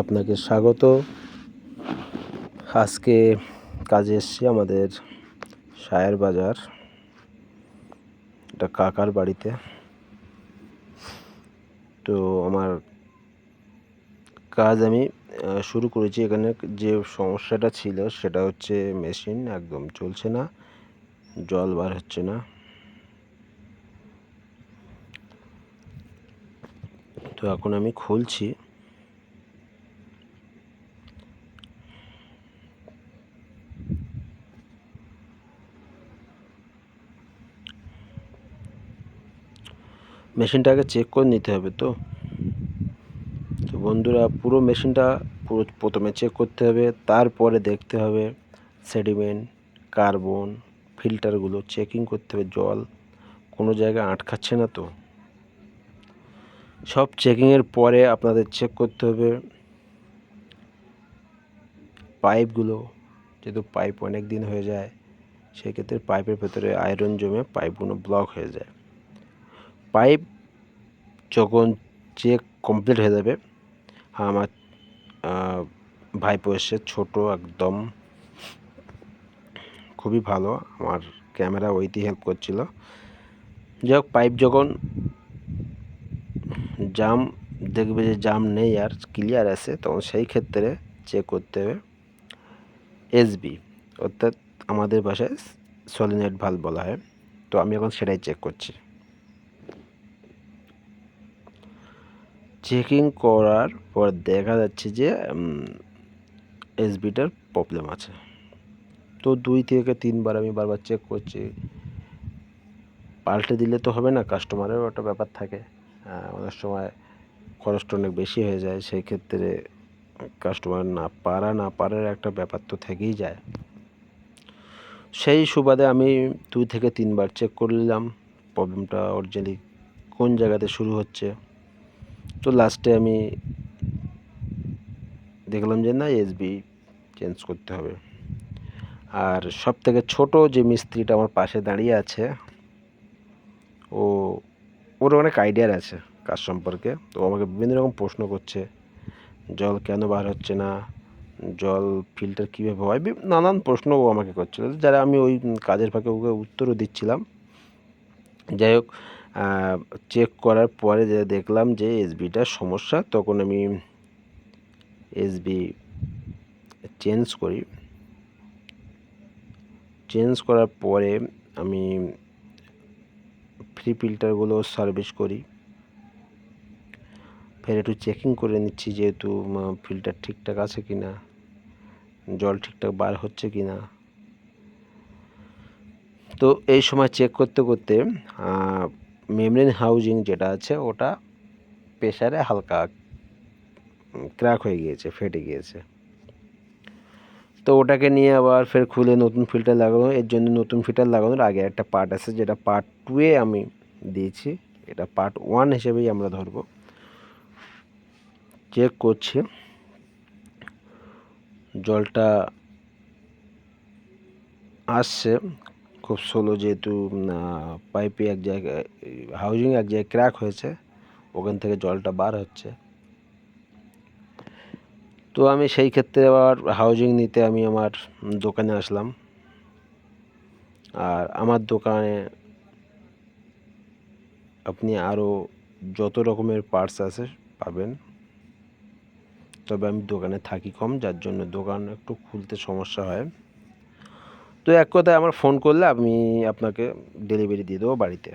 আপনাকে স্বাগত। আজকে কাজে এসেছি আমাদের সায়ের বাজার, এটা কাকার বাড়িতে। তো আমার কাজ আমি শুরু করেছি। এখানে যে সমস্যাটা ছিল সেটা হচ্ছে মেশিন একদম চলছে না, জল বার হচ্ছে না। তো এখন আমি খুলছি। মেশিনটাকে চেক করে নিতে হবে। তো বন্ধুরা, পুরো মেশিনটা প্রথমে চেক করতে হবে, তারপরে দেখতে হবে সেডিমেন্ট, কার্বন, ফিল্টারগুলো চেকিং করতে হবে, জল কোনো জায়গায় আটকাচ্ছে না। তো সব চেকিংয়ের পরে আপনাদের চেক করতে হবে পাইপগুলো, যেহেতু পাইপ অনেক দিন হয়ে যায়, সেক্ষেত্রে পাইপের ভেতরে আয়রন জমে পাইপগুলো ব্লক হয়ে যায়। পাইপ যখন চেক কমপ্লিট হয়ে যাবে, আমার ভাইপো এসে ছোটো, একদম খুবই ভালো, আমার ক্যামেরা ওইটি হেল্প করছিল। যাই হোক, পাইপ যখন জাম দেখবে যে জাম নেই আর ক্লিয়ার আছে, তখন সেই ক্ষেত্রে চেক করতে হবে এসবি, অর্থাৎ আমাদের ভাষায় সলিনয়েড ভালভ বলা হয়। তো আমি এখন সেটাই চেক করছি। চেকিং করার পর দেখা যাচ্ছে যে এসবিটার প্রবলেম আছে। তো 2 থেকে 3 বার আমি বারবার চেক করছি। পাল্টে দিলে তো হবে না, কাস্টমারেরও একটা ব্যাপার থাকে। অনেক সময় খরচটা অনেক বেশি হয়ে যায়, সেই ক্ষেত্রে কাস্টমার না পারার একটা ব্যাপার তো থেকেই যায়। সেই সুবাদে আমি 2 থেকে 3 বার চেক করলাম প্রবলেমটা অরিজিনালি কোন জায়গাতে শুরু হচ্ছে। তো লাস্টে আমি দেখলাম যে না, এসবি চেঞ্জ করতে হবে। আর সব থেকে ছোটো যে মিস্ত্রিটা আমার পাশে দাঁড়িয়ে আছে, ওর অনেক আইডিয়ার আছে কাজ সম্পর্কে। তো আমাকে বিভিন্ন রকম প্রশ্ন করছে, জল কেন বার হচ্ছে না, জল ফিল্টার কীভাবে হয়, নানান প্রশ্ন ও আমাকে করছিল, যারা আমি ওই কাজের ফাঁকে ওকে উত্তরও দিচ্ছিলাম। যাই হোক, চেক করার পরে যে দেখলাম যে এসবিটার সমস্যা, তখন আমি এসবি চেঞ্জ করার পরে আমি ফ্রি ফিল্টারগুলো সার্ভিস করি। ফের একটু চেকিং করে নিচ্ছি, যেহেতু ফিল্টার ঠিকঠাক আছে কি না, জল ঠিকঠাক বার হচ্ছে কি না। তো এই সময় চেক করতে করতে মেমব্রেন হাউজিং যেটা আছে ওটা প্রেসারে হালকা ক্র্যাক হয়ে গিয়েছে, ফেটে গিয়েছে। তো ওটাকে নিয়ে আবার ফের খুলে নতুন ফিল্টার লাগানো। এর জন্য নতুন ফিল্টার লাগানোর আগে একটা পার্ট আছে, যেটা পার্ট 2-এ আমি দিয়েছি, এটা পার্ট 1 হিসেবেই আমরা ধরবো। চেক করছি, জলটা আসছে খুব স্লো, যেহেতু পাইপে এক জায়গায়, হাউজিং এক জায়গায় ক্র্যাক হয়েছে, ওখান থেকে জলটা বার হচ্ছে। তো আমি সেই ক্ষেত্রে আবার হাউজিং নিতে আমি আমার দোকানে আসলাম। আর আমার দোকানে আপনি আরও যত রকমের পার্টস আছে পাবেন, তবে আমি দোকানে থাকি কম, যার জন্য দোকান একটু খুলতে সমস্যা হয়। তো এক কথায় আমার ফোন করলে আমি আপনাকে ডেলিভারি দিয়ে দেবো বাড়িতে।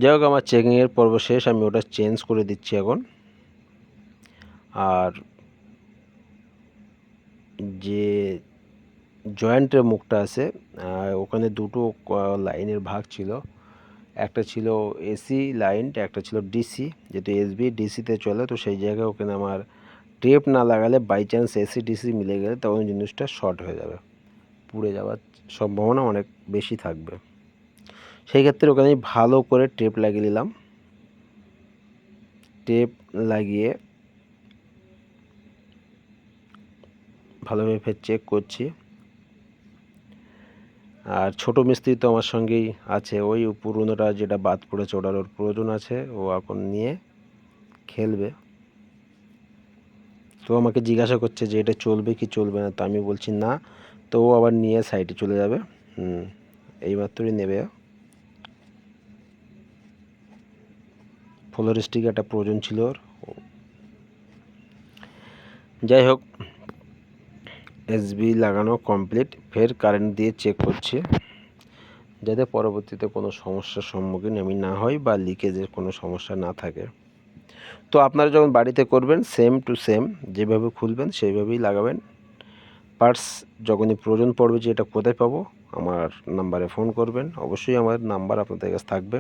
যাই হোক, আমার চেকিংয়ের পর্ব শেষ, আমি ওটা চেঞ্জ করে দিচ্ছি এখন। আর যে জয়েন্টের মুখটা আছে, ওখানে দুটো লাইনের ভাগ ছিল, একটা ছিল এসি লাইন, একটা ছিল ডিসি। যেহেতু এসবি ডিসিতে চলে, তো সেই জায়গায় ওখানে আমার টেপ না লাগালে বাই চান্স এসি ডিসি মিলে গেলে তখন জিনিসটা শর্ট হয়ে যাবে, পুড়ে যাওয়ার সম্ভাবনা অনেক বেশি থাকবে। সেই ক্ষেত্রে ওখানে আমি ভালো করে টেপ লাগিয়ে নিলাম। টেপ লাগিয়ে ভালোভাবে ফের চেক করছি। আর ছোটো মিস্ত্রি তো আমার সঙ্গেই আছে, ওই পুরোনোটা যেটা বাদ পড়েছে ওটার ওর প্রয়োজন আছে, ও এখন নিয়ে খেলবে। তো আমাকে জিজ্ঞাসা করছে যে এটা চলবে কি চলবে না, তো আমি বলছি না। তো ও আবার নিয়ে সাইডে চলে যাবে। এইমাত্রই নেবে। ফ্লোর স্টিকারটা প্রয়োজন ছিল ওর। যাই হোক, এসবি লাগানো কমপ্লিট। ফের কারেন্ট দিয়ে চেক করছি যাতে পরবর্তীতে কোনো সমস্যার সম্মুখীন আমি না হই বা লিকেজের কোনো সমস্যা না থাকে। তো আপনারা যখন বাড়িতে করবেন সেম টু সেম যেভাবে খুলবেন সেইভাবেই লাগাবেন। পার্টস যখনই প্রয়োজন পড়বে যে এটা কোথায় পাবো, আমার নাম্বারে ফোন করবেন। অবশ্যই আমার নাম্বার আপনাদের কাছে থাকবে,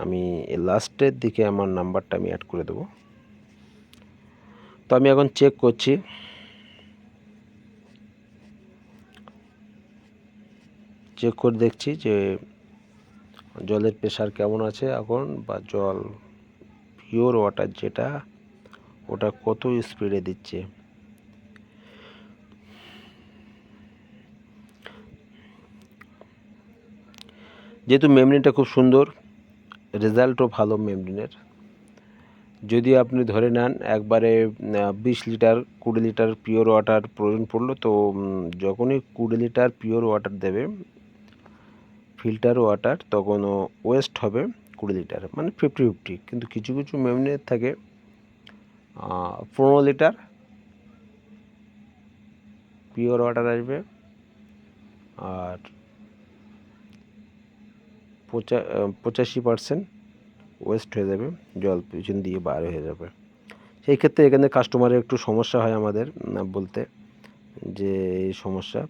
আমি লাস্টের দিকে আমার নাম্বারটা আমি অ্যাড করে দেবো। তো আমি এখন চেক করছি। চেক করে দেখছি যে জলের প্রেশার কেমন আছে এখন, বা জল পিওর ওয়াটার যেটা ওটা কত স্পিডে দিচ্ছে। যেহেতু মেমব্রেনটা খুব সুন্দর, রেজাল্টও ভালো মেমব্রেনের। যদি আপনি ধরে নেন একবারে 20 লিটার 20 লিটার পিওর ওয়াটার প্রয়োজন পড়লো, তো যখনই 20 লিটার পিওর ওয়াটার দেবে ফিল্টার ওয়াটার, তখনও ওয়েস্ট হবে 20 লিটার, মানে 50-50। কিন্তু কিছু কিছু মেমব্রেনের থাকে 15 লিটার পিওর ওয়াটার আসবে আর 85% ওয়েস্ট হয়ে যাবে, জল পিছন দিয়ে বার হয়ে যাবে। সেই ক্ষেত্রে এখানে কাস্টমারের একটু সমস্যা হয় আমাদের বলতে, যে এই সমস্যা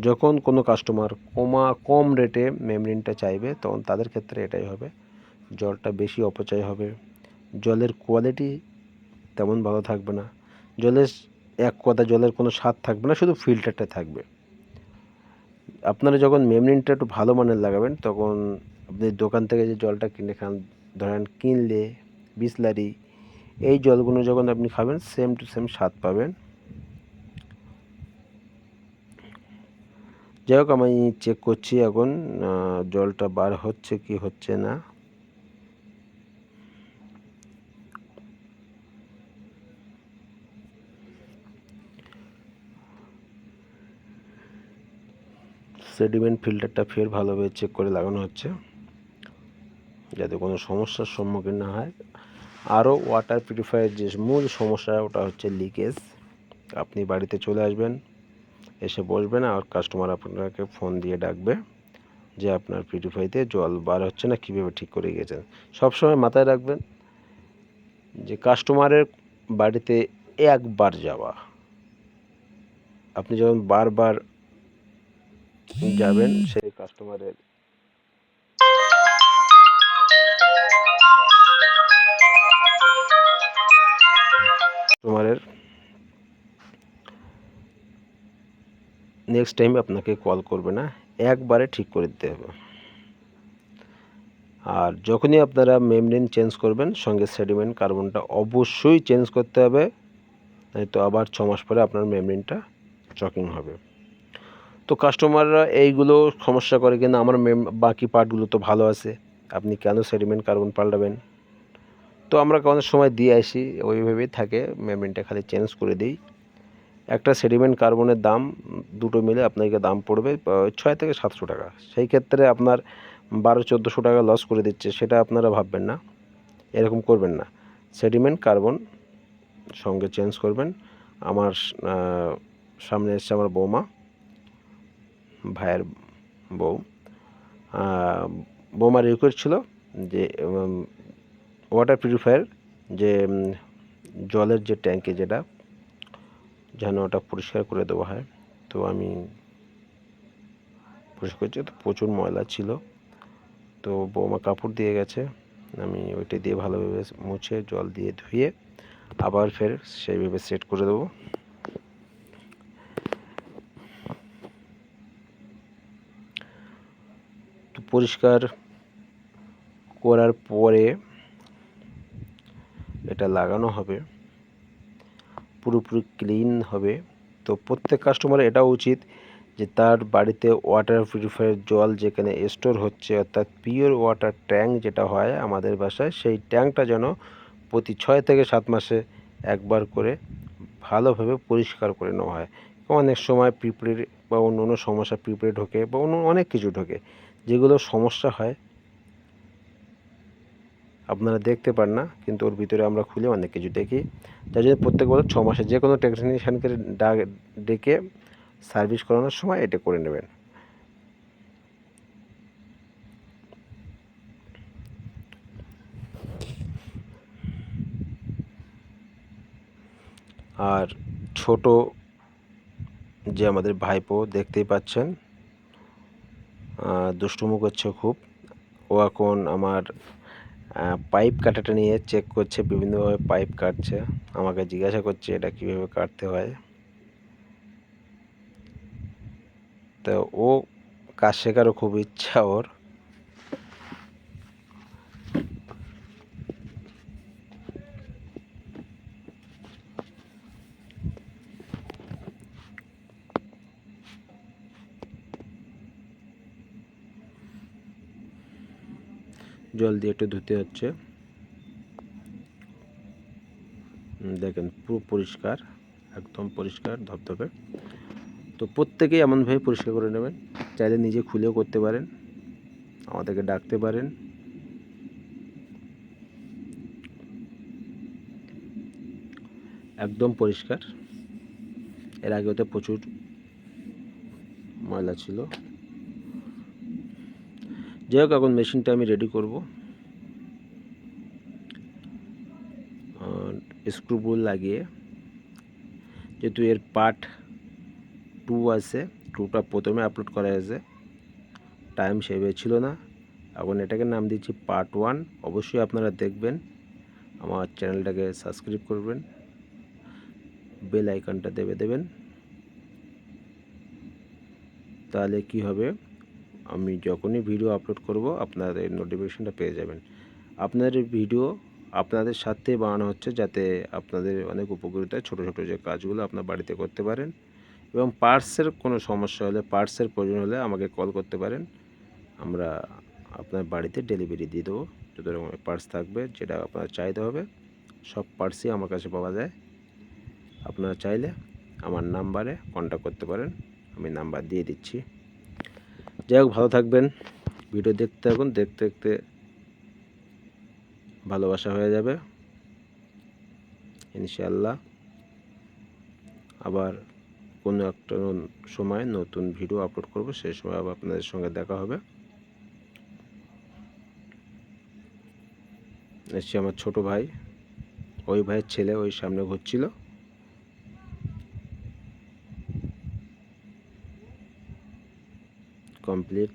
যখন কোনো কাস্টমার কম রেটে মেমব্রেনটা চাইবে তখন তাদের ক্ষেত্রে এটাই হবে, জলটা বেশি অপচয় হবে, জলের কোয়ালিটি তেমন ভালো থাকবে না, জলের এক কথা জলের কোনো স্বাদ থাকবে না, শুধু ফিল্টারটা থাকবে। আপনারা যখন মেমব্রেনটা একটু ভালো মানের লাগাবেন তখন আপনি দোকান থেকে যে জলটা কিনে খান, ধরেন কিনলে বিসলারি, এই জলগুলো যখন আপনি খাবেন সেম টু সেম স্বাদ পাবেন। যাই হোক, আমি চেক করছি এখন জলটা বার হচ্ছে কি হচ্ছে না। সেডিমেন্ট ফিল্টারটা ফের ভালোভাবে চেক করে লাগানো হচ্ছে যাতে কোনো সমস্যার সম্মুখীন না হয়। আরও ওয়াটার পিউরিফায়ার যে মূল সমস্যা ওটা হচ্ছে লিকেজ। আপনি বাড়িতে চলে আসবেন, এসে বসবেন আর কাস্টমার আপনাকে ফোন দিয়ে ডাকবে যে আপনার পিউরিফাইতে জল বার হচ্ছে না, কীভাবে ঠিক করে গেছেন। সবসময় মাথায় রাখবেন যে কাস্টমারের বাড়িতে একবার যাওয়া, আপনি যখন বারবার যাবেন সেই কাস্টমারের নেক্সট টাইম আপনাকে কল করবে না, একবারে ঠিক করে দিতে হবে। আর যখনই আপনারা মেমব্রেন চেঞ্জ করবেন সঙ্গে সেডিমেন্ট কার্বনটা অবশ্যই চেঞ্জ করতে হবে, নয়তো আবার 6 মাস পরে আপনার মেমব্রেনটা চকিং হবে। তো কাস্টমাররা এইগুলো সমস্যা করে, কিন্তু আমার বাকি পার্টগুলো তো ভালো আছে, আপনি কেন সেডিমেন্ট কার্বন পাল্টাবেন। তো আমরা অনেক সময় দিয়ে আসি, ওইভাবেই থাকে, মেমব্রেনটা খালি চেঞ্জ করে দিই। একটা সেডিমেন্ট কার্বনের দাম দুটো মিলে আপনাকে দাম পড়বে 6 থেকে 700 টাকা। সেই ক্ষেত্রে আপনার 1200-1400 টাকা লস করে দিচ্ছে, সেটা আপনারা ভাববেন না, এরকম করবেন না। সেডিমেন্ট কার্বন সঙ্গে চেঞ্জ করবেন। আমার সামনে এসছে আমার বৌমা, ভাইয়ের বউ, বৌমার রিকোয়েস্ট ছিল যে ওয়াটার পিউরিফায়ার যে জলের যে ট্যাঙ্কি যেটা যেন ওটা পরিষ্কার করে দেওয়া হয়। তো আমি পরিষ্কার করছি, তো প্রচুর ময়লা ছিল, তো বৌমা কাপড় দিয়ে গেছে, আমি ওইটা দিয়ে ভালোভাবে মুছে জল দিয়ে ধুয়ে আবার ফের সেইভাবে সেট করে দেবো। তো পরিষ্কার করার পরে এটা লাগানো হবে, পুরোপুরি ক্লিন হবে। তো প্রত্যেক কাস্টমার এটা উচিত যে তার বাড়িতে ওয়াটার পিউরিফায়ার জল যেখানে স্টোর হচ্ছে, অর্থাৎ পিওর ওয়াটার ট্যাঙ্ক যেটা হয় আমাদের বাসায়, সেই ট্যাঙ্কটা যেন প্রতি 6 থেকে 7 মাসে একবার করে ভালোভাবে পরিষ্কার করে নেওয়া হয়। অনেক সময় পিঁপড়ে বা অন্য অন্য সমস্যা, পিঁপড়ে ঢোকে বা অন্য অনেক কিছু ঢোকে, যেগুলো সমস্যা হয় আপনারা দেখতে পান না, কিন্তু ওর ভিতরে আমরা খুলে অনেক কিছু দেখি। তাই জন্য প্রত্যেক বছর 6 মাসে যে কোনো টেকনিশিয়ানকে ডেকে সার্ভিস করানোর সময় এটা করে নেবেন। আর ছোট যে আমাদের ভাইপো দেখতেই পাচ্ছেন, দুষ্টুমু করছে খুব। ও এখন আমার পাইপ কাটাটা নিয়ে চেক করছে, বিভিন্নভাবে পাইপ কাটছে, আমাকে জিজ্ঞাসা করছে এটা কীভাবে কাটতে হয়। তো ও কাজ শেখারও খুব ইচ্ছা ওর। জল দিয়ে একটু ধুতে হচ্ছে, দেখেন পুরো পরিষ্কার, একদম পরিষ্কার ধবধবে। তো প্রত্যেকেই এমনভাবে পরিষ্কার করে নেবেন। চাইলে নিজে খুলেও করতে পারেন, আমাদেরকে ডাকতে পারেন। একদম পরিষ্কার। এর আগে ওতে প্রচুর ময়লা ছিল। যাই হোক, এখন মেশিনটা আমি রেডি করব। স্ক্রুগুলো লাগিয়ে, যেহেতু এর পার্ট 2 আছে, 2টা প্রথমে আপলোড করা হয়েছে, টাইম সেভাবে ছিল না। এখন এটাকে নাম দিচ্ছি পার্ট 1। অবশ্যই আপনারা দেখবেন, আমার চ্যানেলটাকে সাবস্ক্রাইব করবেন, বেল আইকনটা দেবেন। তাহলে কি হবে, আমি যখনই ভিডিও আপলোড করব আপনারা এই নোটিফিকেশনটা পেয়ে যাবেন। আপনাদের ভিডিও আপনাদের সাথে বানানো হচ্ছে, যাতে আপনাদের অনেক উপকৃত হয়। ছোটো ছোটো যে কাজগুলো আপনার বাড়িতে করতে পারেন, এবং পার্টসের কোনো সমস্যা হলে, পার্টসের প্রয়োজন হলে আমাকে কল করতে পারেন। আমরা আপনার বাড়িতে ডেলিভারি দিয়ে দেবো। যত রকমের পার্টস থাকবে, যেটা আপনার চাহিদা হবে, সব পার্টসই আমার কাছে পাওয়া যায়। আপনারা চাইলে আমার নাম্বারে কন্ট্যাক্ট করতে পারেন, আমি নাম্বার দিয়ে দিচ্ছি। যাই হোক, ভালো থাকবেন, ভিডিও দেখতে থাকুন, দেখতে দেখতে ভালোবাসা হয়ে যাবে ইনশাআল্লাহ। আবার কোনো একটা সময় নতুন ভিডিও আপলোড করব, সেই সময় আবার আপনাদের সঙ্গে দেখা হবে। এসছি আমার ছোট ভাই, ওই ভাইয়ের ছেলে ওই সামনে ঘুরছিল। কমপ্লিট।